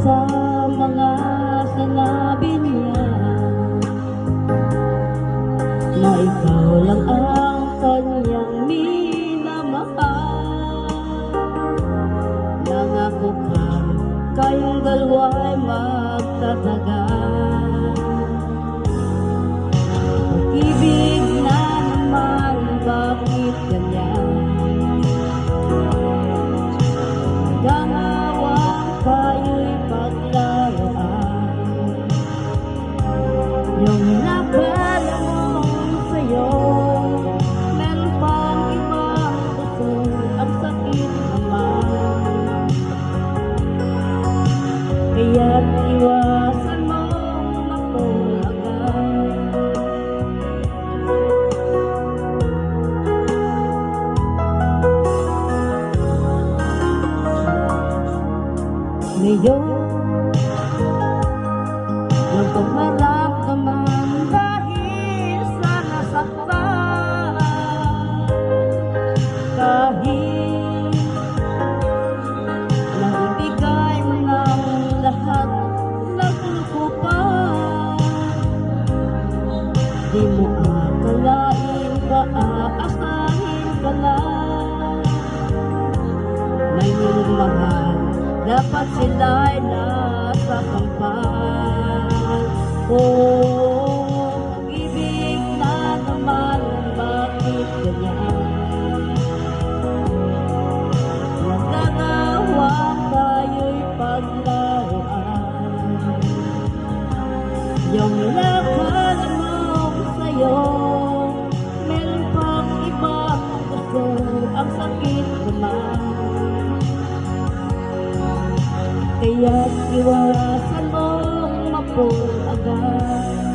sa mga sinabi niya na ikaw lang ang kanyang minamahal. Nangako ka kayong dalawa'y magtatagal. Pag-ibig na naman, bakit ganyan? Gangawang kayo'y paglaruan. Yung nakala mong sa'yo, meron pang ibang gusto, ang sakit naman. Kaya't iwasan mong matulagan. Ngayon, nagpamaramdaman dahil sa nasaktan. Kahit naibigay mo ng lahat, nagloko pa. Di mo akalain pa, aasahin ka lang. May minumahal, dapat sila'y nasa kampan. Oh, pag-ibig na naman, bakit ganyan? Nagdadawang tayo'y paglaruan. Yung nakala mong sa'yo, meron pang ibang gusto, ang sakit naman. Kaya't iwasan mong mapulagan.